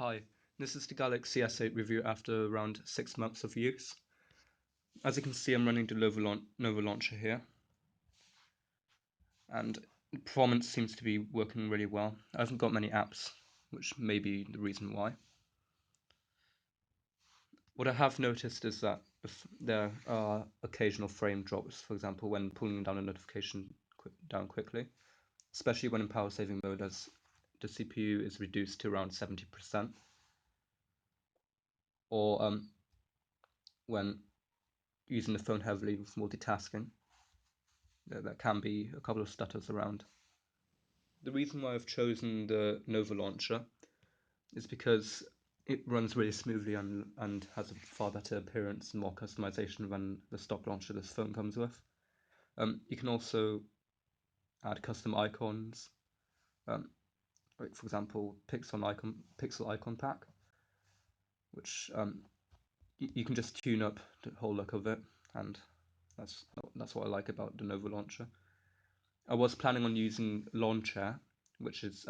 Hi, this is the Galaxy S8 review after around 6 months of use. As you can see, I'm running the Nova Launcher here, and performance seems to be working really well. I haven't got many apps, which may be the reason why. What I have noticed is that there are occasional frame drops, for example, when pulling down a notification down quickly, especially when in power saving mode as the CPU is reduced to around 70%, or when using the phone heavily with multitasking. There can be a couple of stutters around. The reason why I've chosen the Nova Launcher is because it runs really smoothly and has a far better appearance and more customization than the stock launcher this phone comes with. You can also add custom icons, like for example Pixel icon pack, which you can just tune up the whole look of it, and that's what I like about the Nova Launcher. I was planning on using Launcher, which is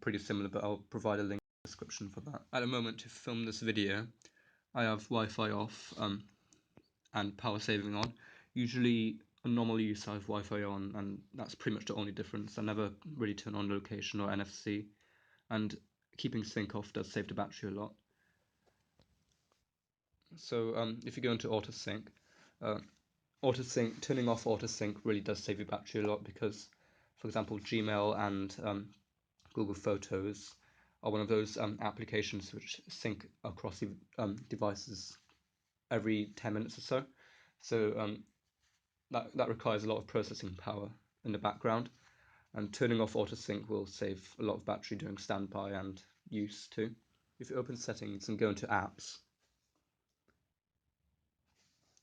pretty similar, but I'll provide a link in the description for that. At the moment, to film this video, I have Wi-Fi off and power saving on. Usually, on normal use, I have Wi-Fi on, and that's pretty much the only difference. I never really turn on location or NFC, and keeping sync off does save the battery a lot. So if you go into autosync, turning off autosync really does save your battery a lot because, for example, Gmail and Google Photos are one of those applications which sync across devices every 10 minutes or so. So that requires a lot of processing power in the background, and turning off autosync will save a lot of battery during standby and use too. If you open settings and go into apps,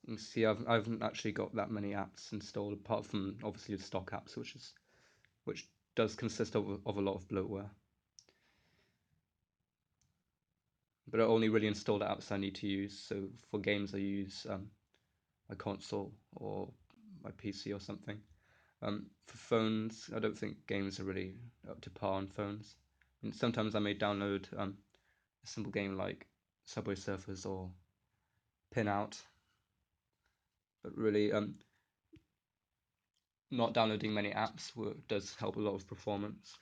you can see I haven't actually got that many apps installed apart from obviously the stock apps, which does consist of a lot of bloatware. But I only really install the apps I need to use. So for games, I use my console or my PC or something. For phones, I don't think games are really up to par on phones. I mean, sometimes I may download a simple game like Subway Surfers or Pinout, but really not downloading many apps does help a lot of performance.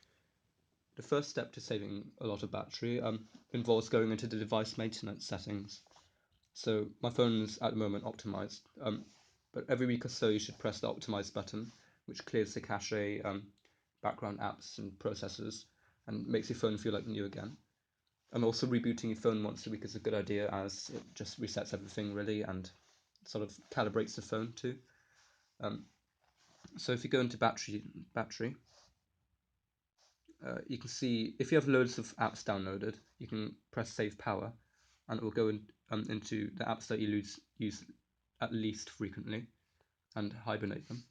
The first step to saving a lot of battery involves going into the device maintenance settings. So my phone is at the moment optimized, but every week or so you should press the optimize button, which clears the cache, background apps and processors, and makes your phone feel like new again. And also rebooting your phone once a week is a good idea, as it just resets everything really and sort of calibrates the phone too. So if you go into battery, you can see if you have loads of apps downloaded, you can press save power, and it will go into the apps that you use at least frequently and hibernate them.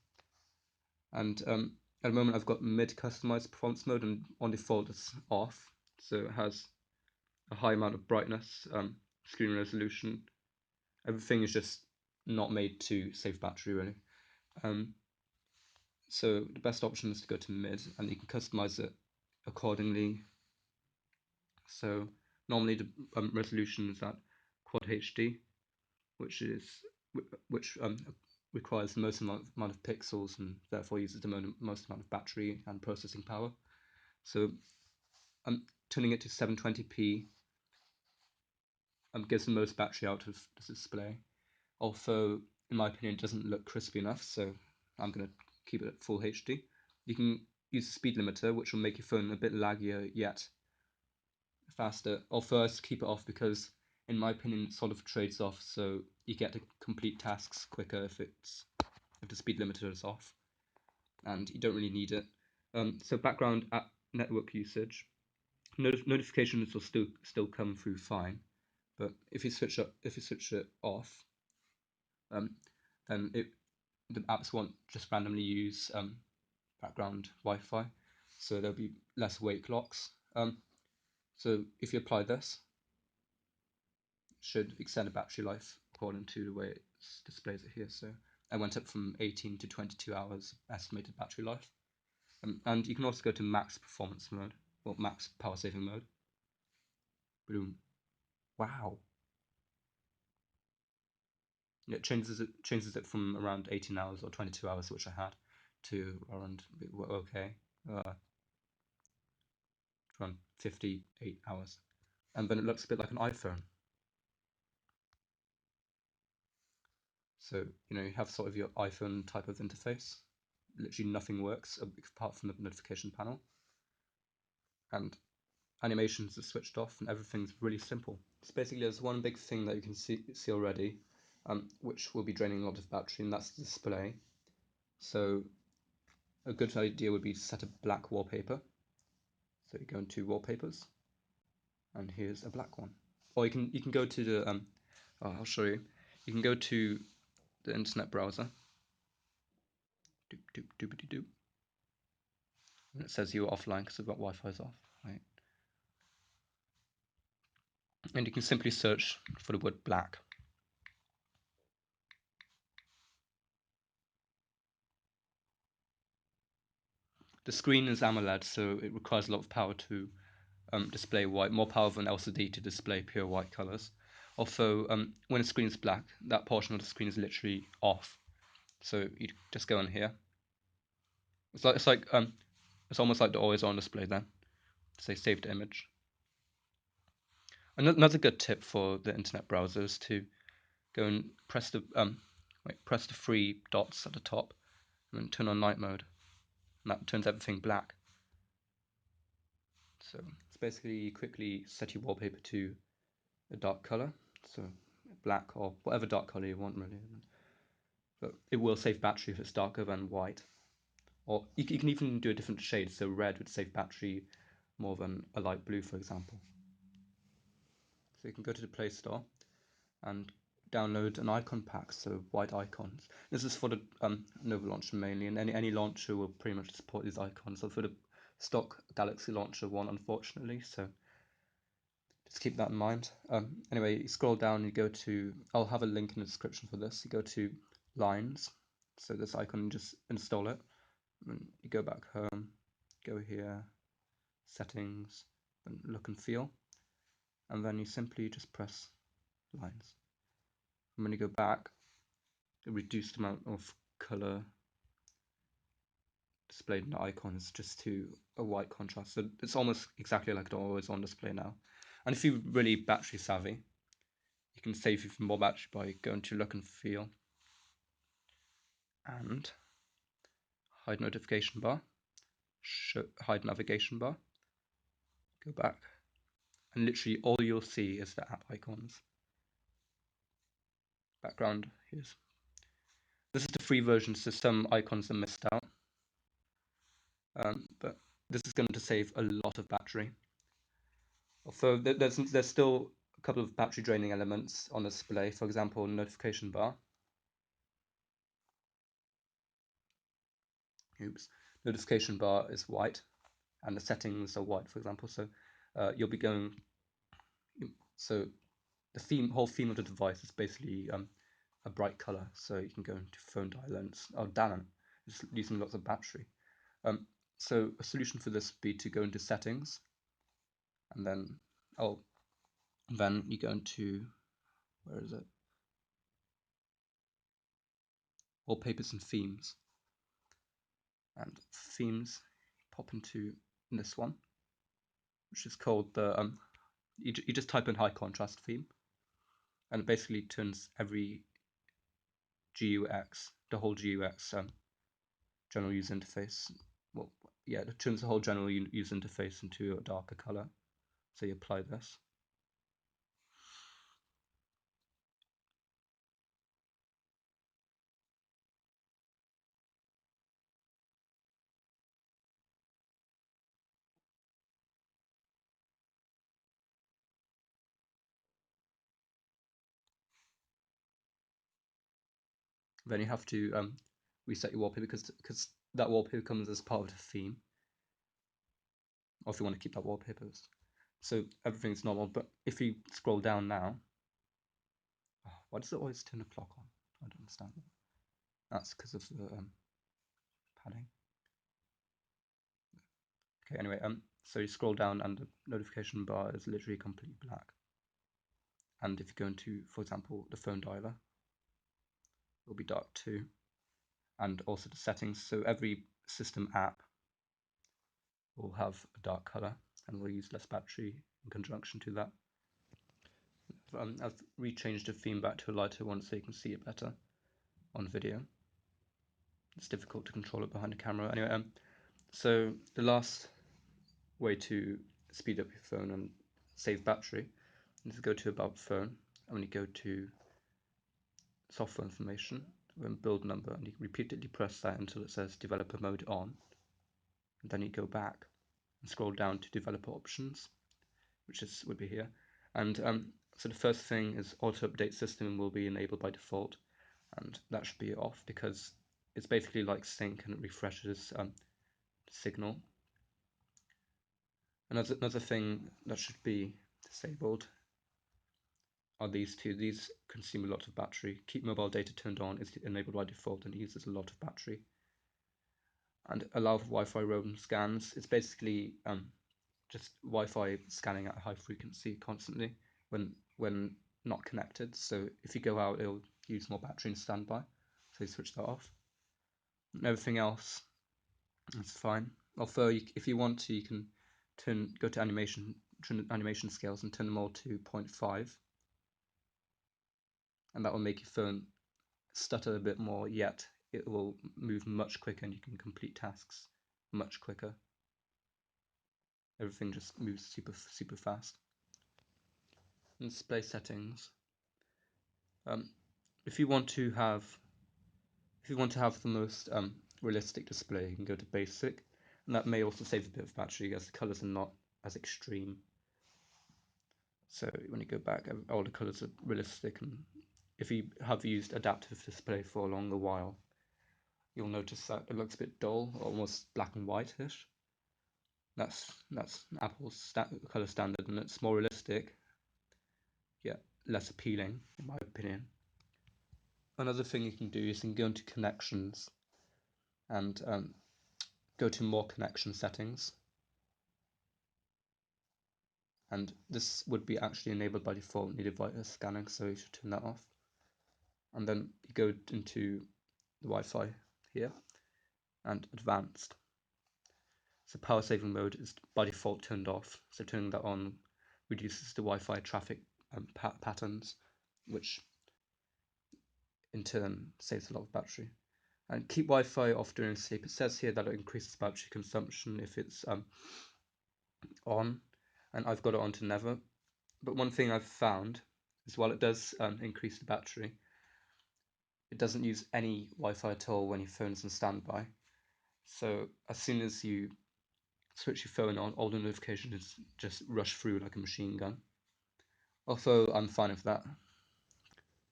And at the moment I've got mid customized performance mode, and on default it's off, so it has a high amount of brightness, screen resolution. Everything is just not made to save battery really. So the best option is to go to mid, and you can customize it accordingly. So normally the resolution is at Quad HD, which requires the most amount of pixels and therefore uses the most amount of battery and processing power. So I'm turning it to 720p gives the most battery out of the display. Although, in my opinion, it doesn't look crispy enough, so I'm going to keep it at full HD. You can use the speed limiter, which will make your phone a bit laggier yet faster. I'll first keep it off because, in my opinion, it sort of trades off, so you get to complete tasks quicker if the speed limiter is off, and you don't really need it. So background app network usage, notifications will still come through fine, but if you switch it off, then the apps won't just randomly use background Wi-Fi, so there'll be less wake locks. So if you apply this, it should extend the battery life according to the way it displays it here. So I went up from 18 to 22 hours estimated battery life. And you can also go to max performance mode, or max power saving mode. Boom. Wow. It changes it from around 18 hours or 22 hours, which I had, to around okay, around 58 hours, and then it looks a bit like an iPhone. So you have sort of your iPhone type of interface. Literally nothing works apart from the notification panel, and animations are switched off, and everything's really simple. So basically, there's one big thing that you can see already, which will be draining a lot of battery, and that's the display. So a good idea would be to set a black wallpaper. So you go into wallpapers, and here's a black one. Or you can go to the I'll show you. You can go to the internet browser. Doop doop doopity doop. And it says you're offline because the Wi-Fi's off, right? And you can simply search for the word black. The screen is AMOLED, so it requires a lot of power to display white, more power than LCD to display pure white colors. Also, when a screen is black, that portion of the screen is literally off. So you just go on here. It's almost like the always on display then. Say saved image. Another good tip for the internet browser is to go and press the three dots at the top and then turn on night mode. And that turns everything black. So it's basically quickly set your wallpaper to a dark color, so black or whatever dark color you want really. But it will save battery if it's darker than white. Or you can even do a different shade, so red would save battery more than a light blue, for example. So you can go to the Play Store and download an icon pack, so white icons. This is for the Nova launcher mainly, and any launcher will pretty much support these icons. So for the stock Galaxy launcher one, unfortunately, so just keep that in mind. Anyway, you scroll down, you go to, I'll have a link in the description for this. You go to Lines, so this icon, just install it. And you go back home, go here, Settings, and Look and Feel, and then you simply just press Lines. And when you go back, a reduced amount of color displayed in the icons just to a white contrast. So it's almost exactly like the always on display now. And if you're really battery savvy, you can save even more battery by going to Look and Feel and hide notification bar, hide navigation bar, go back, and literally all you'll see is the app icons. Background, this is the free version, so some icons are missed out, but this is going to save a lot of battery. Although there's still a couple of battery draining elements on the display, for example, notification bar. Notification bar is white, and the settings are white, for example. So you'll be going. So the whole theme of the device is basically a bright color. So you can go into phone dial-ins. Oh, damn, it's using lots of battery. So a solution for this would be to go into settings, and then you go into, where is it? Wallpapers and themes. And themes, pop into this one, which is called the you just type in high contrast theme, and it basically turns every GUX, the whole GUX general user interface. Well, yeah, it turns the whole general user interface into a darker color. So you apply this. Then you have to reset your wallpaper because that wallpaper comes as part of the theme. Or if you want to keep that wallpaper. So everything's normal, but if you scroll down now, why does it always turn the clock on? I don't understand that. That's because of the padding. Okay, anyway, So you scroll down and the notification bar is literally completely black. And if you go into, for example, the phone dialer, it'll be dark too. And also the settings. So every system app will have a dark color and will use less battery in conjunction to that. I've rechanged the theme back to a lighter one so you can see it better on video. It's difficult to control it behind the camera. Anyway, so the last way to speed up your phone and save battery is to go to About Phone, and when you go to Software Information, and Build Number, and you repeatedly press that until it says Developer Mode On. And then you go back and scroll down to Developer Options, which would be here. And so the first thing is Auto Update System will be enabled by default, and that should be off because it's basically like sync and it refreshes the signal. Another thing that should be disabled are these two. These consume a lot of battery. Keep mobile data turned on is enabled by default and uses a lot of battery. And allow for Wi-Fi roam scans. It's basically just Wi-Fi scanning at a high frequency constantly when not connected. So if you go out, it'll use more battery in standby. So you switch that off. And everything else is fine. Although if you want to, you can go to animation scales and turn them all to 0.5. And that will make your phone stutter a bit more, yet it will move much quicker and you can complete tasks much quicker. Everything just moves super fast. In display settings, if you want to have the most realistic display, you can go to basic, and that may also save a bit of battery as the colors are not as extreme. So when you go back, all the colors are realistic, and if you have used adaptive display for a longer while, you'll notice that it looks a bit dull, almost black and white-ish. That's Apple's color standard, and it's more realistic, yet less appealing, in my opinion. Another thing you can do is you can go into connections and go to more connection settings, and this would be actually enabled by default in device scanning, so you should turn that off. And then you go into the Wi-Fi here and advanced. So power saving mode is by default turned off, so turning that on reduces the Wi-Fi traffic patterns, which in turn saves a lot of battery. And keep Wi-Fi off during sleep. It says here that it increases battery consumption if it's on, and I've got it on to never. But one thing I've found is while it does increase the battery, it doesn't use any Wi-Fi at all when your phone's on standby. So as soon as you switch your phone on, all the notifications just rush through like a machine gun. Also, I'm fine with that.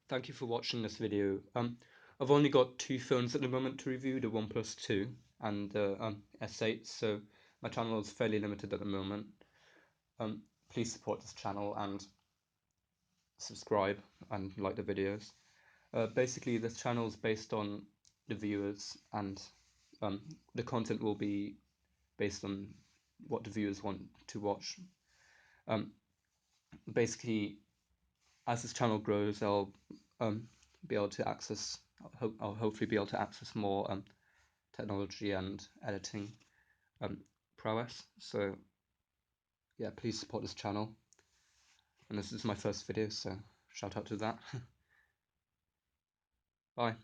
Thank you for watching this video. I've only got 2 phones at the moment to review, the OnePlus 2 and the S8, so my channel is fairly limited at the moment. Please support this channel and subscribe and like the videos. Basically, this channel is based on the viewers, and the content will be based on what the viewers want to watch. Basically, as this channel grows, I'll be able to access. I'll hopefully be able to access more technology and editing prowess. So yeah, please support this channel. And this is my first video, so shout out to that. Bye.